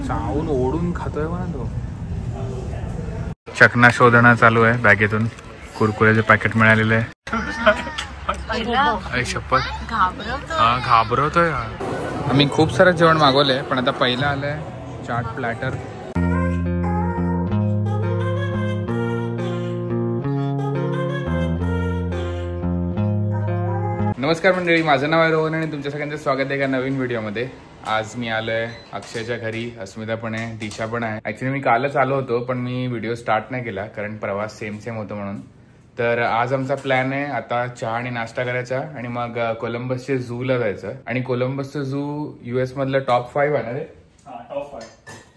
चावून ओढून खातोय म्हणा तो. चकना शोधणं चालू आहे बॅगेतून. कुरकुऱ्याचे पॅकेट मिळालेले आहे. शपथ हा घाबरवतोय. आम्ही खूप सारं जेवण मागवलंय पण आता पहिलं आलंय चाट प्लॅटर. नमस्कार मंडळी, माझं नाव आहे रोहन आणि तुमच्या सगळ्यांचं स्वागत आहे एका नवीन व्हिडिओमध्ये. आज मी आलोय अक्षयच्या घरी. अस्मिता पण आहे, दिशा पण आहे. ऍक्च्युली मी कालच आलो होतो पण मी व्हिडिओ स्टार्ट नाही केला कारण प्रवास सेम होतो म्हणून. तर आज आमचा प्लॅन आहे आता चहा आणि नाश्ता करायचा आणि मग कोलंबसच्या झूला जायचं. आणि कोलंबसचं झू US मधलं टॉप 5 आहे ना रे? टॉप 5.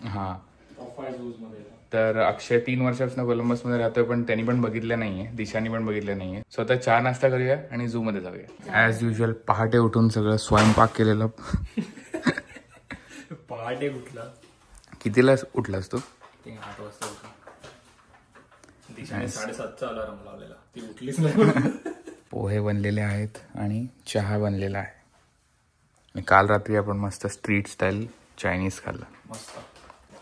हा, टॉप 5 झूज मध्ये. तर अक्षय 3 वर्षापासून कोलंबस मध्ये राहतोय पण त्यांनी पण बघितलं नाहीये, दिशानी पण बघितलं नाहीये. स्वतः चहा नाश्ता करूया आणि झू मध्ये जाऊया. ऍज युजल पहाटे उठून सगळं स्वयंपाक केलेलं. पहाटे उठला. कितीला उठलास तू? 8 वाजता उठला. दिशाने 7:30चा अलार्म लावलेला, ती उठलीच नाही. पोहे बनलेले आहेत आणि चहा बनलेला आहे. आणि काल रात्री आपण मस्त स्ट्रीट स्टाईल चायनीज खाल्लं मस्त.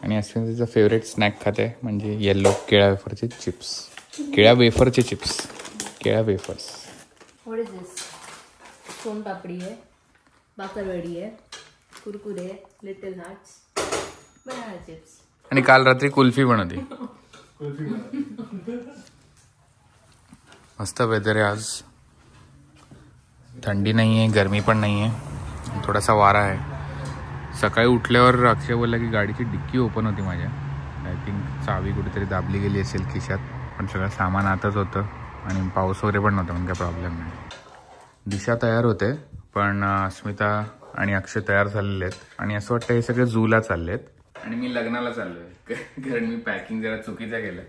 आणि अस्मिताचं फेवरेट स्नॅक खाते म्हणजे येल्लो केळ्या वेफरचे चिप्स. केळ्या वेफरचे चिप्स, केळ्या wafers. What is this? Soan papdi आहे, बाकरवडी आहे, Kurkure, little hearts, banana chips. आणि काल रात्री कुल्फी पण होती. मस्त वेदर आहे आज. थंडी नाही आहे, गरमी पण नाही आहे, थोडासा वारा आहे. सकाळी उठल्यावर अक्षय बोलला की गाडीची डिक्की ओपन होती माझ्या. आय थिंक चावी कुठेतरी दाबली गेली असेल खिशात. पण सगळं सामान आतच होतं आणि पाऊस वगैरे पण नव्हता म्हणून काही प्रॉब्लेम नाही. दिशा तयार होते पण अस्मिता आणि अक्षय तयार झालेले आहेत आणि असं वाटतं हे सगळे झूला चालले आहेत. आणि मी लग्नाला चाललोय कारण मी पॅकिंग जरा चुकीचं केलं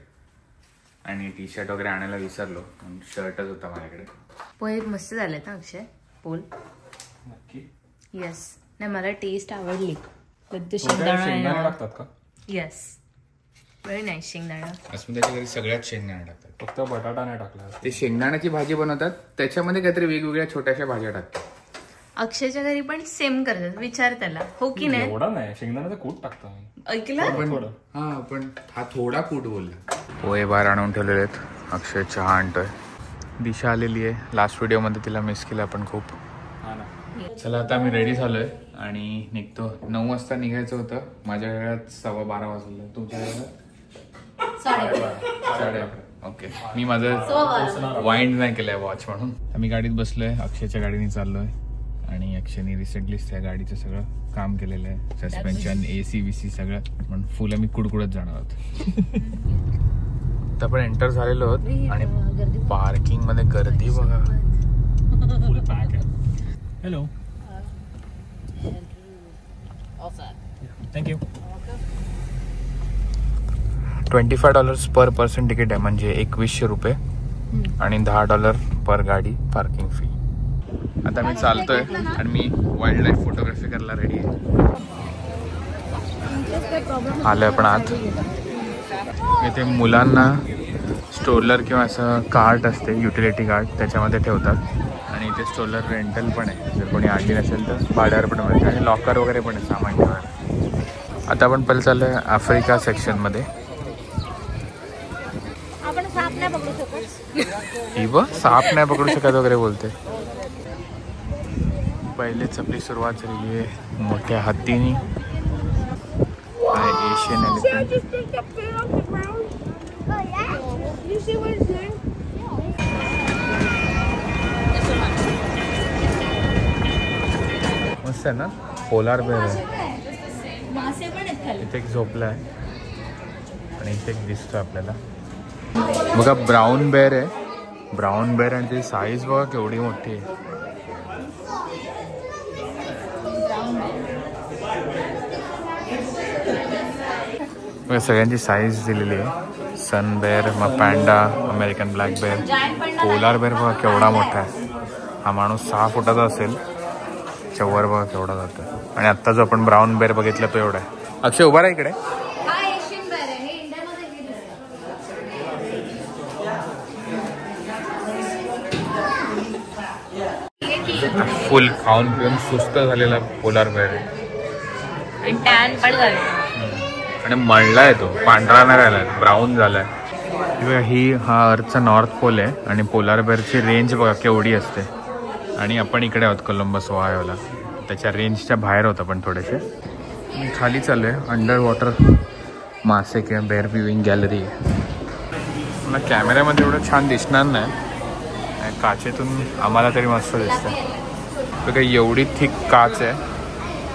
आणि टी शर्ट वगैरे आणायला विसरलो. शर्टच होता माझ्याकडे. पोहे मस्त झालेत ना अक्षय? बोल. नक्की. येस. नाही, मला टेस्ट आवडली. विथ शेंगदाणा टाकतात का? Yes, very nice. शेंगदाणा. अस्मिताच्या घरी सगळ्यात शेंगदाणा टाकतात, फक्त बटाटा नाही टाकला. ते शेंगदाण्याची भाजी बनवतात त्याच्यामध्ये काहीतरी वेगवेगळ्या छोट्याशा भाज्या टाकतात. अक्षयच्या घरी पण सेम करतात, विचार त्याला. हो की नाही? एवढा नाही, शेंगदाण्याचं कूट टाकतो. ऐकलं? हा पण हा थोडा कूट बोलला. पोहे बाहेर आणून ठेवलेले आहेत. अक्षय चहा आणतोय. दिशा आलेली आहे. लास्ट व्हिडिओमध्ये तिला मिस केलं आपण खूप. चला आता आम्ही रेडी झालोय आणि निघतो. 9 वाजता निघायचं होतं. माझ्या वेळात 12:15 वाजले. तुमच्या वेळात 11:30. ओके, मी माझं वाइंड नाही केलंय वॉच म्हणून. आम्ही गाडीत बसलोय, अक्षयच्या गाडीने चाललोय आणि अक्षयने रिसेंटलीच त्या गाडीचं सगळं काम केलेलं आहे. सस्पेन्शन, AC VC सगळं. पण फुल आम्ही कुडकुडत जाणार आहोत. आता आपण एंटर झालेलो आहोत आणि पार्किंग मध्ये गर्दी बघा. फुल पॅक आहे. हॅलो. थँक्यू. $25 पर पर्सन तिकीट आहे म्हणजे 2100 रुपये आणि $10 पर गाडी पार्किंग फी. आता मी चालतोय आणि मी वाईल्ड लाईफ फोटोग्राफी करायला रेडी आहे. आलोय पण आत. इथे मुलांना स्ट्रोलर किंवा असं कार्ट असते, युटिलिटी कार्ट, त्याच्यामध्ये ठेवतात. आणि इथे स्ट्रोलर रेंटल पण आहे, जर कोणी आणली नसेल तर भाड्यावर पण मिळतं. आणि लॉकर वगैरे पण आहे सामान ठेवायला. आता आपण पहिलं चाललोय आफ्रिका सेक्शनमध्ये. ही बघ, साप नाही पकडू शकत वगैरे बोलते. पहिलेच आपली सुरुवात झालेली आहे मोठ्या हत्तीनी. Asian elephant. मस्त आहे ना. पोलार बेअर आहे. इथे एक झोपला आहे आणि इथे एक दिसतो आपल्याला. बघा ब्राऊन बेअर आहे. ब्राऊन बेअर आणि त्याची साईज बघा केवढी मोठी आहे. बघा सगळ्यांची साईज दिलेली आहे. सन बेअर, मग panda, American black bear, polar bear बघा केवढा मोठा आहे. हा माणूस 6 फुटाचा असेल. वर बघा केवढा जातो. आणि आत्ता जो आपण ब्राऊन बेअर बघितला तो एवढा आहे. अक्षय उभा राहा इकडे. फुल खाऊन पिऊन सुस्त झालेला पोलार बेअर आहे. टॅन पण झालं. आणि मळलाय तो, पांढरा नाही राहिलाय, ब्राऊन झालाय. हा अर्थचा नॉर्थ पोल आहे आणि पोलार बेअरची रेंज बघा केवढी असते. आणि आपण इकडे आहोत कोलंबस ओहायोला, त्याच्या रेंजच्या बाहेर होतं पण थोडेसे. खाली चालू आहे अंडर वॉटर मासे किंवा बेअर व्ह्यूइंग गॅलरी आहे. मला कॅमेऱ्यामध्ये एवढं छान दिसणार नाही, काचेतून आम्हाला तरी मस्त दिसतं. काही एवढी थिक काच आहे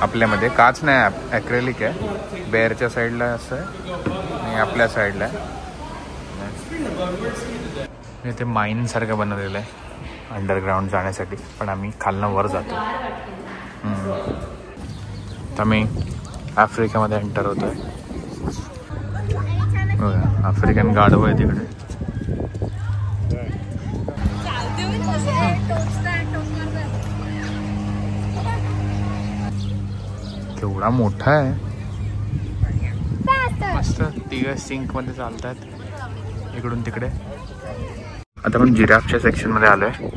आपल्यामध्ये, काच नाही ॲक्रेलिक आहे. बेअरच्या साईडला असं आहे आणि आपल्या साईडला आहे. इथे माईनसारखं बनवलेलं आहे अंडरग्राऊंड जाण्यासाठी, पण आम्ही खालनं वर जातो. तर आम्ही आफ्रिकेमध्ये एंटर होतो आहे. बघा आफ्रिकन गाढव आहे तिकडे. केवढा मोठा आहे, मस्त. तिघं सिंक मध्ये चालतात इकडून तिकडे. आता आपण जिराफच्या सेक्शनमध्ये आलो आहे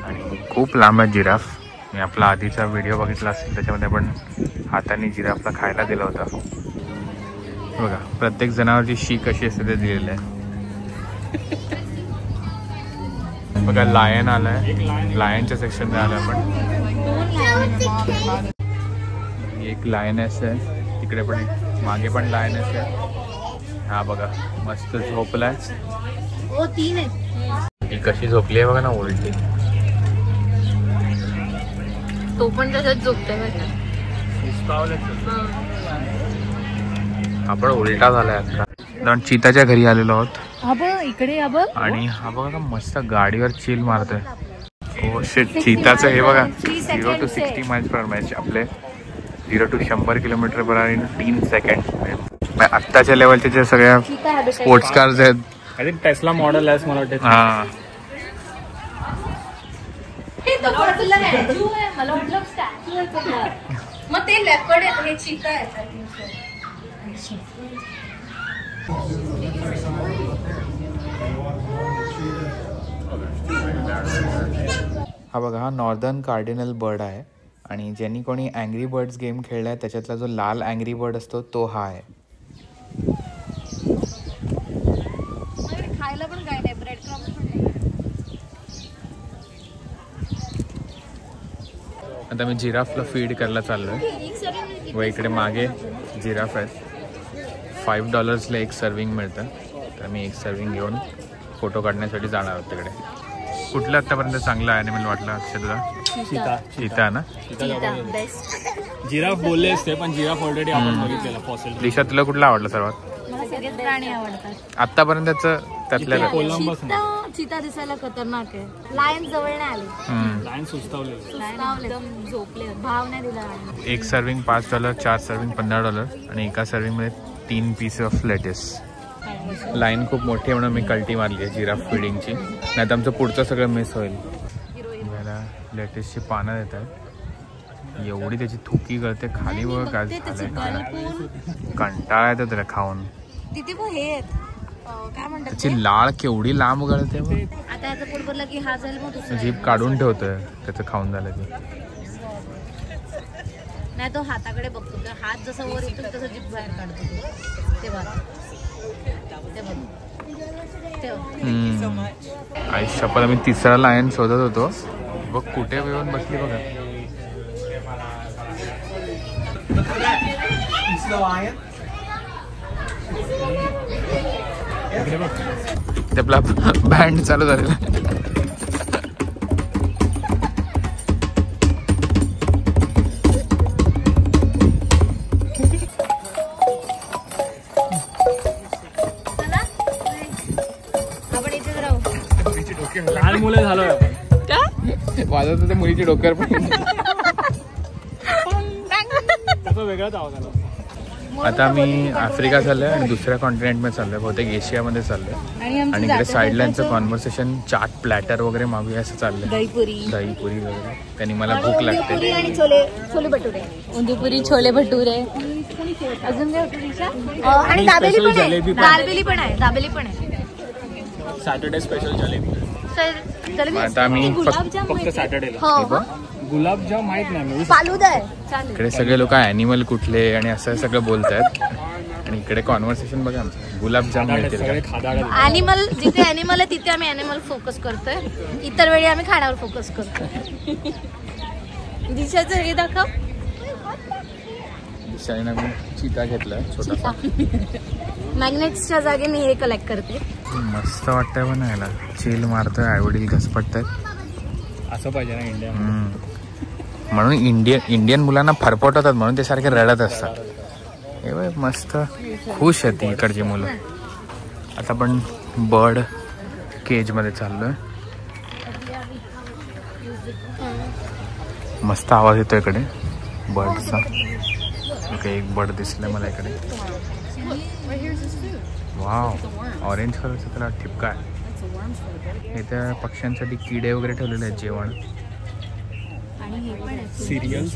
आणि खूप लांब आहे जिराफ. मी आपला आधीचा व्हिडिओ बघितला असेल, त्याच्यामध्ये आपण हाताने जिराफला खायला दिला होता. बघा प्रत्येक जनावरची शी कशी असते ते दिलेलं आहे. बघा लायन आलाय, लायनच्या सेक्शनमध्ये आलो आपण. एक लायनस आहे तिकडे, पण मागे पण लायनस आहे. हा बघा मस्त झोपलाय. ही कशी झोपली आहे बघा ना, उलटी. तो पण तसंच झोपतोय. आपण उलटा झालाय आता. आपण चिताच्या घरी आलेलो आहोत इकडे आणि हा बघा मस्त गाडीवर चिल मारतोय. ओ शिट, चिताचं हे बघा 0 to 60 miles/h आपले 0 to 100 km/h in 3 सेकंड. आत्ताच्या लेवलच्या ज्या सगळ्या स्पोर्ट्स कार्स आहेत, आय थिंक टेस्ला मॉडेल आहे मला वाटतं. हा मला वाटलं स्टॅच्यू आहे, मग ते लेपर्ड आहे, हे चीता आहे. हा बघा हा नॉर्दर्न कार्डिनल बर्ड आहे आणि ज्यांनी कोणी अँग्री बर्ड्स गेम खेळलाय त्याच्यातला जो लाल अँग्री बर्ड असतो तो हा आहे. खायला पण काय नाही, ब्रेड क्रम्स पण नाही. आता मी जिराफला फीड करायला चाललोय व इकडे मागे जिराफ आहेत. $5 एक सर्विंग मिळतं, तर मी एक सर्विंग घेऊन फोटो काढण्यासाठी जाणार आहोत तिकडे. कुठलं आतापर्यंत चांगलं ॲनिमल वाटलं अक्षय तुला? चिता ना. जिराफ बोलले असते पण जिराफ ऑलरेडी आपण बघितलेला फॉसिल. दिशा तुला कुठला आवडला सर्वात? मला सगळेच प्राणी आवडतात आतापर्यंत त्यातल्या? कोलंबस चिता दिसायला खतरनाक आहे. लायन जवळ नाही आले, लायन सुस्तावले, झोपले, भाव नाही दिला. एक सर्विंग $5, 4 सर्विंग $15 आणि एका सर्विंग मध्ये 3 पीस ऑफ लेटेस. लाईन खूप मोठी आहे म्हणून मी कल्टी मारली आहे जिराफ फिडिंगची, नाही तर आमचं पुढचं सगळं मिस होईल. मला लेटेसची पानं देत आहेत, एवढी त्याची थुकी गळते खाली. व काय झालंय, कंटाळा येतो त्याला खाऊन. तिथे हे काय म्हणतात, त्याची लाळ केवढी लांब गळते. आता याचं पोट भरलं की हा जाईल, मग दुसरं जीभ काढून ठेवतोय त्याचं खाऊन झालं की. नाही तो हाताकडे बघतो, हात जसं वर येतो तसं जीभ बाहेर काढतो. तेव्हा आई शपथ, आम्ही तिसरा लायन शोधत होतो. बघ कुठे येऊन बसली बघा. ते आपला बँड चालू झालेला आहे. लहान मुलं झालोय वाजवत होते मुलीच्या डोक्यावर पण. त्याचा वेगळाच आवाज आला. आता मी आफ्रिका चाललोय आणि दुसऱ्या कॉन्टिनेंटमध्ये चाललोय, बहुतेक एशियामध्ये चाललोय. आणि इकडे साईडला यांचं कॉन्व्हर्सेशन चाट प्लॅटर वगैरे मागूया असं चाललंय. दहीपुरी वगैरे. त्यांनी मला भूक लागते. आणि छोले भटुरे, उंदीपुरी, छोले भटुरे, अजून काय होतं, आणि दाबेली पण आहे. Saturday special jalebi. आता आम्ही फक्त सॅटर्डेला. गुलाबजाम माहित नाही, फालुदा आहे. इकडे सगळे लोक ॲनिमल कुठले आणि असं सगळं बोलत आहेत. आणि इकडे कॉन्व्हर्सेशन बघा आमचं, गुलाबजाम मिळतील का? ॲनिमल, जिथे ॲनिमल आहे तिथे आम्ही ॲनिमल फोकस करतोय, इतर वेळी आम्ही खाण्यावर फोकस करतोय. दिशाचं हे दाखव. दिशाने मी चिता घेतला छोटा. मॅग्नेट्सच्या जागी मी हे कलेक्ट करते. मस्त वाटतंय बनायला, चिल मारतोय, आईवडील घसपटतायत. असं पाहिजे ना इंडिया. म्हणून इंडियन मुलांना फरफटतात म्हणून ते सारखे रडत असतात. हे बघ मस्त खुश आहेत ती इकडची मुलं. आता आपण बर्ड केज मध्ये चाललोय. मस्त आवाज येतो इकडे बर्डचा. ओके, एक बर्ड दिसलाय मला इकडे. वाव, ऑरेंज कलरचा त्याला ठिपका आहे. हे त्या पक्ष्यांसाठी किडे वगैरे ठेवलेले आहेत जेवण. सिरियल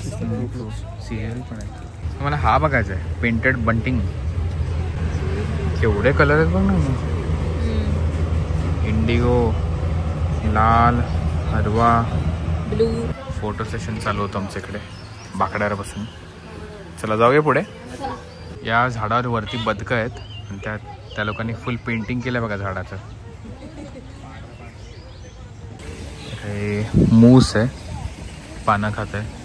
पण आहे. मला हा बघायचा आहे, पेंटेड बंटिंग. केवढे कलर आहेत बघ ना. इंडिगो, लाल, हरवा, ब्लू. फोटो सेशन चालू होतं आमच्याकडे बाकड्यावर बसून. चला जाऊया पुढे. या झाडावर वरती बदकं आहेत आणि त्या लोकांनी फुल पेंटिंग केलं बघा झाडाचं. हे मूस आहे, पानं खात आहे.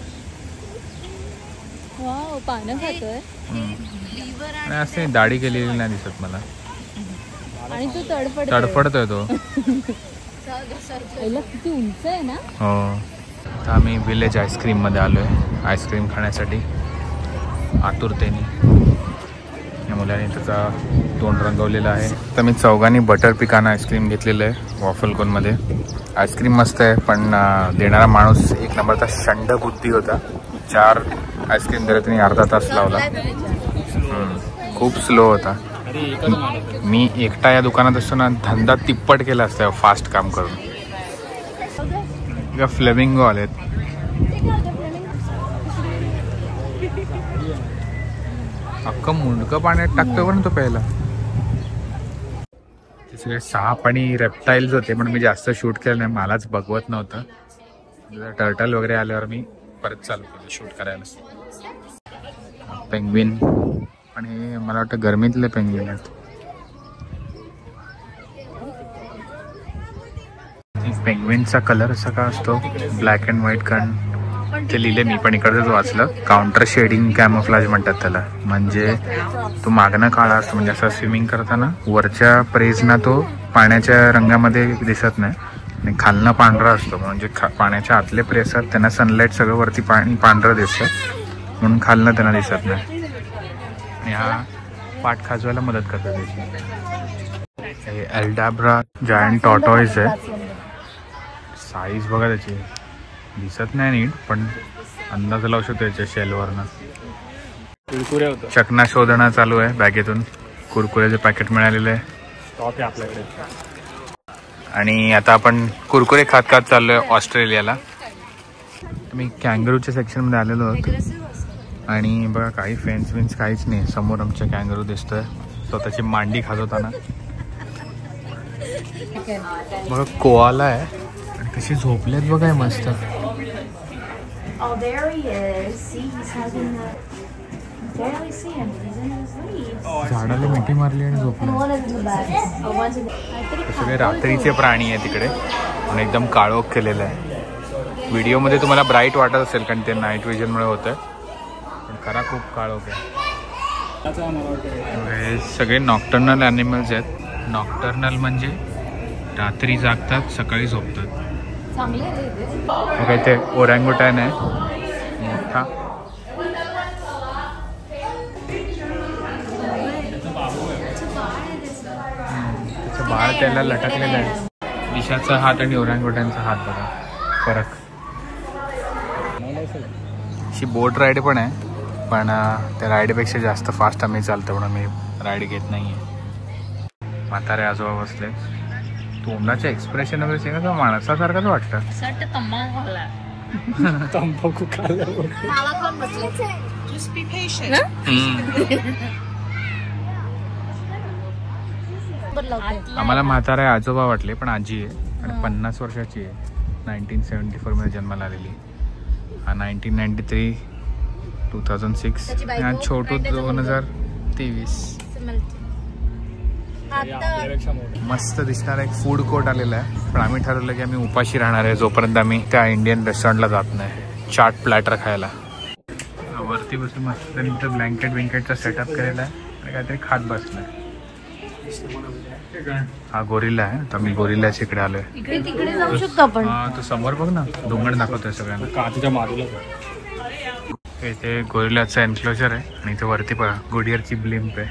पानं खातोय आणि असे दाढी केलेली नाही दिसत मला. आणि तो तडफडतोय तो. किती उंच आहे ना. हो, आता आम्ही विलेज आईस्क्रीम मध्ये आलोय आईस्क्रीम खाण्यासाठी आतुरतेने. या मुलाने त्याचा तोंड रंगवलेला आहे. तर मी चौघांनी बटर पिकान आईस्क्रीम घेतलेलं आहे वॉफल कोन मध्ये. आईस्क्रीम मस्त आहे पण देणारा माणूस एक नंबरचा षंड बुद्धी होता. 4 आईस्क्रीम दिले त्यांनी, अर्धा तास लावला. खूप स्लो होता. मी एकटा या दुकानात असतो ना, धंदा तिप्पट केला असता फास्ट काम करून. फ्लेमिंगो आलेत. अख्खं मुंडकं पाण्यात टाकतो पण तो प्यायला. सगळे साप आणि रेप्टाईल्स होते पण मी जास्त शूट केलं नाही, मलाच बघवत नव्हतं. टर्टल वगैरे आल्यावर मी परत चालू केलं शूट करायला. पेंग्विन, आणि मला वाटतं गरमीतले पेंग्विन आहेत. पेंग्विनचा कलर असा का असतो, ब्लॅक अँड व्हाईट. कारण ते लिहिले मी पण इकडचंच वाचलं, काउंटर शेडिंग कॅमोफ्लाज म्हणतात त्याला. म्हणजे तो मागणं काळा असतो, म्हणजे असं स्विमिंग करताना वरच्या प्रेसना तो पाण्याच्या रंगामध्ये दिसत नाही आणि खालनं पांढरा असतो. म्हणजे पाण्याच्या आतले प्रेस आहेत त्यांना सनलाईट सगळं वरती पाणी पांढरं दिसतं म्हणून खालनं त्यांना दिसत नाही. आणि हा पाठ खाजवायला मदत करतो त्याची. हे एल्डाब्रा जायंट टॉर्टॉइज आहे. साईज बघा त्याची, दिसत नाही नीट पण अंदाज लावू शकतो त्याच्या शेलवरनं. कुरकुरे होतं. चकना शोधणं चालू आहे बॅगेतून. कुरकुऱ्याचे पॅकेट मिळालेलं आहे. स्टॉक आहे आपल्याकडे. आणि आता आपण कुरकुरे खात खात चाललोय ऑस्ट्रेलियाला. मी कॅंगरूच्या सेक्शनमध्ये आलेलो आहोत आणि बघा काही फेन्स काहीच नाही. समोर आमच्या कॅंगरू दिसतोय स्वतःची मांडी खाजवताना. बघा कोआला आहे आणि कशी झोपलेत बघा मस्त. Oh, there he is. See, he's having barely see him. He's in his leaves. झाडाला मिठी मारली आणि झोपले. One is in the back. Oh, one's in the... सगळे रात्रीचे प्राणी आहे तिकडे आणि एकदम काळोख केलेलं आहे. व्हिडिओमध्ये तुम्हाला ब्राईट वाटत असेल कारण ते नाईट विजनमुळे होतं, पण खरा खूप काळोख आहे. हे सगळे नॉक्टर्नल ॲनिमल्स आहेत. नॉक्टर्नल म्हणजे रात्री जागतात सकाळी झोपतात. इथे ओरँगुटॅन आहे मोठा. त्याचं बाळ त्याला लटकलेलं आहे. दिशाचा हात आणि ओरँगुटॅनचा हात बघा फरक. अशी बोट राईड पण आहे पण त्या राईडपेक्षा जास्त फास्ट आम्ही चालतो म्हणून मी राईड घेत नाही आहे. म्हातारे आजोबा बसले. तोंडाचे एक्सप्रेशन वगैरे सगळं तर माणसासारखंच वाटतं. तंबाखू आम्हाला म्हातारे आजोबा वाटले पण आजी आहे आणि 50 वर्षाची आहे. 1974 मध्ये जन्माला आलेली. 1993 2006 छोटू 2023. आपल्यापेक्षा मोठं. मस्त दिसणारा एक फूड कोर्ट आलेला आहे, पण आम्ही ठरवलं की आम्ही उपाशी राहणार आहे जोपर्यंत आम्ही त्या इंडियन रेस्टॉरंटला जात नाही चाट प्लॅटर खायला. वरती बसून मस्त त्यांनी इथं ब्लँकेट बिंकेटचा सेटअप केलेला आहे आणि काहीतरी खात बसलाय. हा गोरिल्ला आहे, तर मी गोरिल्ल्याच्या इकडे आलोय. इकडे तिकडे जाऊ शकतो आपण. हा तो समोर बघ ना, डोंगर दाखवतोय सगळ्यांना. काचेच्या मारूला इथे गोरिल्लाचं एन्क्लोजर आहे आणि इथे वरती बघा गुडियरची ब्लिम्प आहे.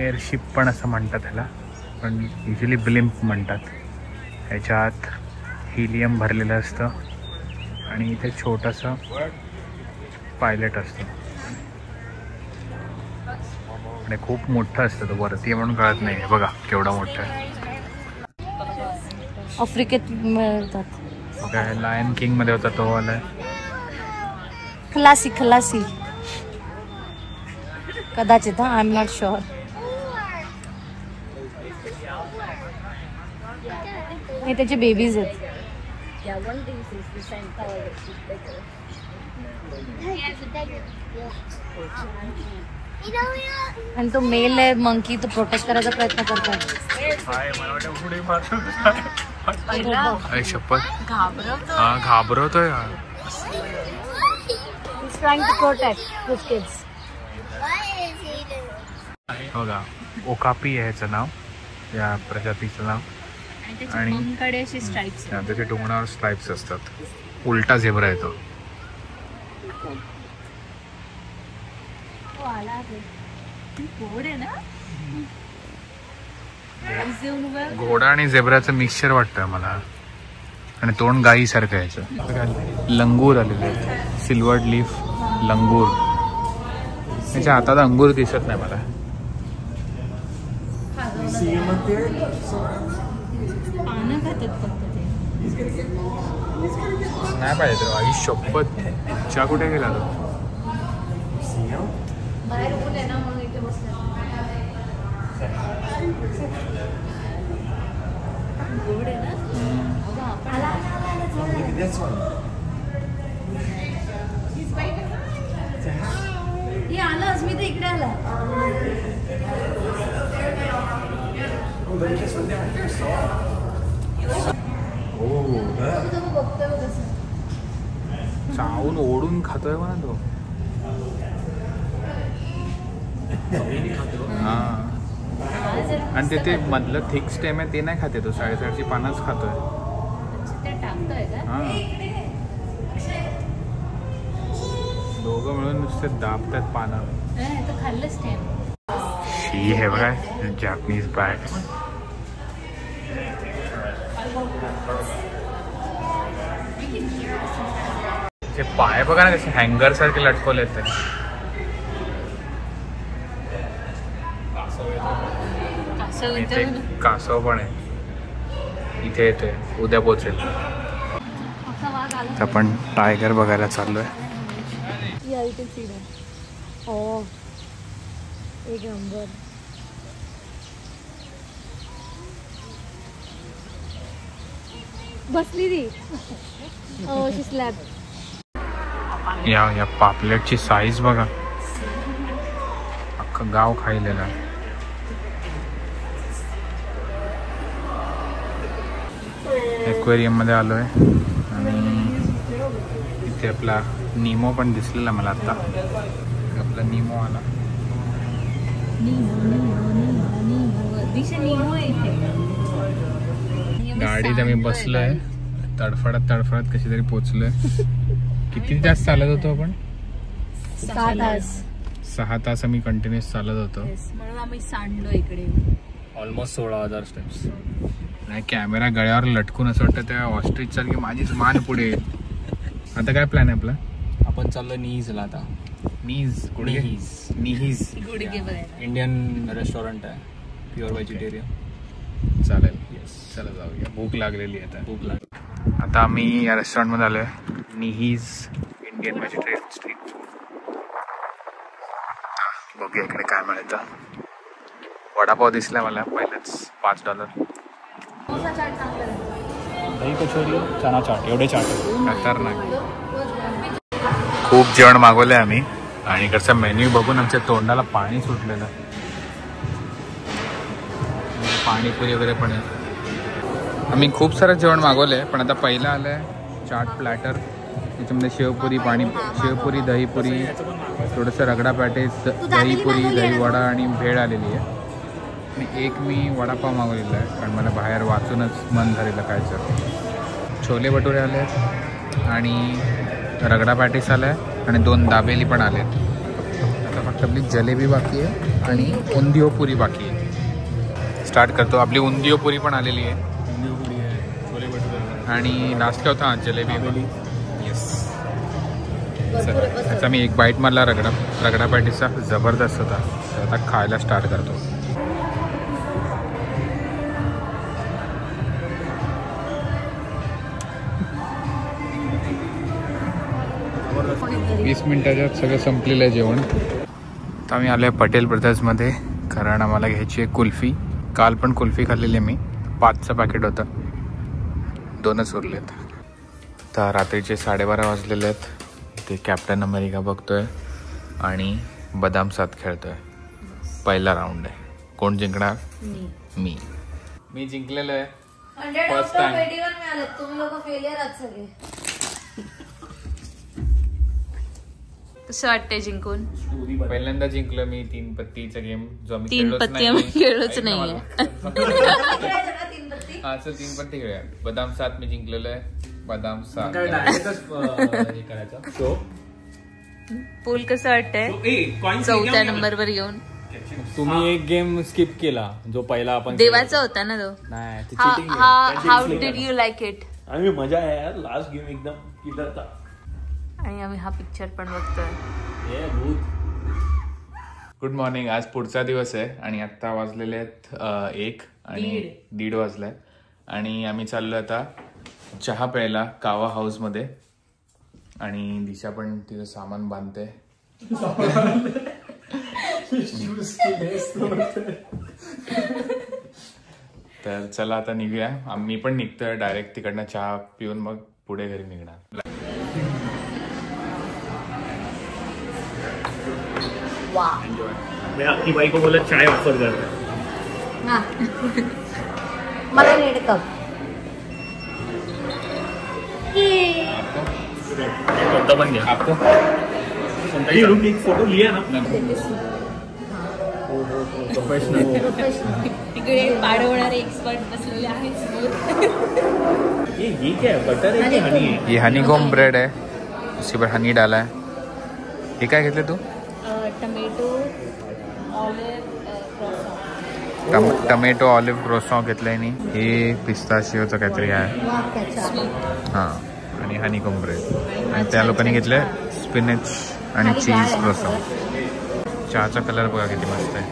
एअरशिप पण असं म्हणतात ह्याला, पण युजली ब्लिम्प म्हणतात. ह्याच्यात हिलियम भरलेलं असतं आणि इथे छोटंसं पायलट असतं आणि खूप मोठं असतं. तो वरती म्हणून कळत नाही. बघा केवढा मोठा आहे. आफ्रिकेत मिळतात. काय लायन किंग मध्ये होता तो वाला. खलासी खलासी कदाचित. I am not sure. हे त्याचे बेबीज आहेत. आणि तो मेल आहे मंकी, तो प्रोटेक्ट करायचा प्रयत्न करतात. शपथ घाबरवतोय. बघा ओकापी आहे ह्याचं नाव, या प्रजातीचं नाव. आणि त्याच्या डोंगरावर स्ट्राइप्स असतात. उलटा झेब्रा आहे तो. घोडा आणि झेब्राचं मिक्सचर वाटतंय मला, आणि तोंड गाई सारखं यायचं. लंगूर आलेले आहेत, सिल्वर्ड लीफ लंगूर. त्याच्या हातात अंगूर दिसत नाही मला. नाही पाहिजे तर आई शपथ. चहा कुठे गेला तो? आलास मी तर इकडे आला. चावून ओढून खातोय म्हणा तो. हा, आणि ते मधलं थिक स्टेम आहे ते नाही खाते तो. 7.5ची पानच खातोय. हा, दोघं मिळून नुसते दाबतात पानं. ही हे बघा जॅपनीज बॅग. ते पाय बघा ना कसे हँगर सारखे लटकवले ते. इथे कासव पण आहे. इथे येतोय, उद्या पोचेल. आपण टायगर बघायला चाललोय. एक नंबर. बसली ती. स्लॅब. या पापलेटची साईज बघा, अख्खं गाव खायलेला. एक्वेरियम मध्ये आलोय आणि इथे आपला निमो पण दिसलेला मला आता. आपला निमो आला. गाडीत आम्ही बसलोय, तडफडत कशी तरी पोचलोय. किती तास चालत होतो आपण? 6 तास आम्ही कंटिन्युअस चालत होतो. म्हणून आम्ही सांडलो इकडे. Almost 16,000 steps. नाही, कॅमेरा गळ्यावर लटकून असं वाटतं त्या ऑस्ट्रिच सारखी माझीच मान पुढे. आता काय प्लॅन आहे आपला? आपण चाललो नीजला आता. नीज कुठे? निहीज इंडियन रेस्टॉरंट आहे, प्युअर व्हेजिटेरियन. चालेल, चला जाऊया. भूक लागलेली आहे आता. भूक लागली. आता आम्ही या रेस्टॉरंटमध्ये आलोय, निहीज इंडियन व्हेजिटेरियन स्ट्रीट फूड. बघूया इकडे काय मिळतं. वडापाव दिसला मला पहिलेच. $5. दही कचोरी, चना चाट, एवढे चाट आहे. खतरनाक. खूप जेवण मागवलंय आम्ही, आणि इकडचा मेन्यू बघून आमच्या तोंडाला पाणी सुटलेलं. पाणीपुरी वगैरे पण आहे. आम्ही खूप सारं जेवण मागवलं आहे, पण आता पहिलं आलं आहे चाट प्लॅटर. त्याच्यामध्ये शेवपुरी, शेवपुरी, दहीपुरी, थोडंसं रगडा पॅटीस, दहीपुरी, दहीवडा आणि भेळ आलेली आहे. आणि एक मी वडापाव मागवलेला आहे, कारण मला बाहेर वाचूनच मन झालेलं खायचं. छोले भटुरे आले आहेत आणि रगडा पॅटीस आला आहे आणि 2 दाबेली पण आले आहेत. आता फक्त आपली जलेबी बाकी आहे आणि उंदियो पुरी बाकी आहे. स्टार्ट करतो. आपली उंदियो पुरी पण आलेली आहे. उंदियो पुरी आहे, छोले भटुरे आणि लास्टला होता जलेबी. येस. आता मी एक बाईट मारला रगडा पॅटीसचा, जबरदस्त होता. तर आता खायला स्टार्ट करतो. वीस मिनिटाच्यात सगळं संपलेलं आहे जेवण. तर आम्ही आलो आहे पटेल ब्रदर्समध्ये, कारण आम्हाला घ्यायची आहे कुल्फी. काल पण कुल्फी खाल्लेली मी, 5चं पॅकेट होतं, 2च उरलेत. तर रात्रीचे 12:30 वाजलेले आहेत. इथे कॅप्टन अमेरिका बघतोय आणि बदाम 7 खेळतोय. पहिला राऊंड आहे. कोण जिंकणार? मी जिंकलेलो आहे. 100 out of 81 मिळाले. तुम्ही लोक फेलियर आहात सगळे. कसं वाटतंय जिंकून? पहिल्यांदा जिंकलो मी 3 पत्तीचा गेम, जो आम्ही 3 पत्ती आम्ही खेळलोच नाहीये. हा चल 3 पत्ती खेळूया. बदाम 7 मी जिंकलेलो आहे. बदाम 7 पूल कसं वाटतंय 4थ्या नंबरवर येऊन? तुम्ही एक गेम स्किप केला, जो पहिला आपण देवाचा होता ना तो. नाही, how did you like it? आम्ही मजा आहे यार. लास्ट गेम एकदम किलर था. आणि आम्ही हा पिक्चर पण बघतोय. Good morning. आज पुढचा दिवस आहे आणि आत्ता वाजलेले आहेत 1 आणि 1:30 वाजलाय. आणि आम्ही चाललो आता चहा प्यायला कावा हाऊस मध्ये. आणि दिशा पण तिचं सामान बांधते. तर चला आता निघूया. आम्ही पण निघतोय डायरेक्ट तिकडनं चहा पिऊन मग पुढे घरी निघणार. मैं आपकी बाई को बोला चाय ऑफर कर रहा है. मला रेड कप. बन गया आपको एक फोटो लिया ना. तिकडे पाडवणारे एक्सपर्ट बसलेले आहेत. ये क्या है? बटर है कि हनी है? ये हनीकॉम ब्रेड है, उसी पर हनी डाला है. हे काय घेतले तू? टमेटो टमेटो ऑलिव्ह क्रोसॉ घेतलंय. आणि हे पिस्ताशिओचं काहीतरी आहे. हां. आणि हनीकॉम ब्रेड. आणि त्या लोकांनी घेतलंय स्पिनच आणि चीज क्रोसॉ. चहाचा कलर बघा किती मस्त आहे.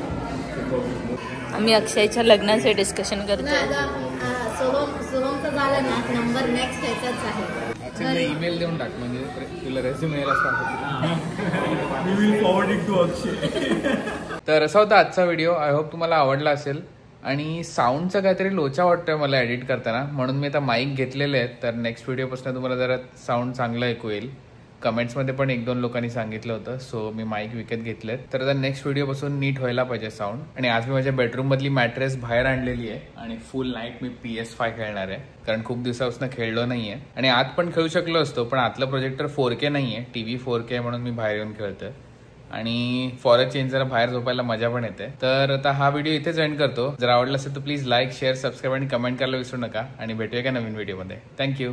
आम्ही अक्षयच्या लग्नाचे डिस्कशन करतोय. सोहमचं झालं ना, नंबर नेक्स्ट याचाच आहे. ईमेल देऊन टाक, म्हणजे तुला रेझ्युमे यायला तर असा होता आजचा व्हिडिओ. आय होप तुम्हाला आवडला असेल. आणि साऊंडचा काहीतरी लोचा वाटतोय मला एडिट करताना, म्हणून मी आता माईक घेतलेले आहेत. तर नेक्स्ट व्हिडिओपासून तुम्हाला जरा साऊंड चांगलं ऐकू येईल. कमेंट्समध्ये पण 1-2 लोकांनी सांगितलं होतं, सो मी माईक विकत घेतलेत. तर आता नेक्स्ट व्हिडिओपासून नीट व्हायला पाहिजे साऊंड. आणि आज मी माझ्या बेडरूम मधली मॅट्रेस बाहेर आणलेली आहे आणि फुल नाईट मी PS5 खेळणार आहे, कारण खूप दिवसापासून खेळलो नाहीये. आणि आत पण खेळू शकलो असतो, पण आतलं प्रोजेक्टर 4K नाहीये, TV 4K म्हणून मी बाहेर येऊन खेळतोय. आणि फॉर अ चेंज जरा बाहेर झोपायला मजा पण येते. तर आता हा व्हिडिओ इथेच एंड करतो. जर आवडला असेल तर प्लीज लाईक, शेअर, सबस्क्राईब आणि कमेंट करायला विसरू नका. आणि भेटूया का नवीन व्हिडिओमध्ये. थँक्यू.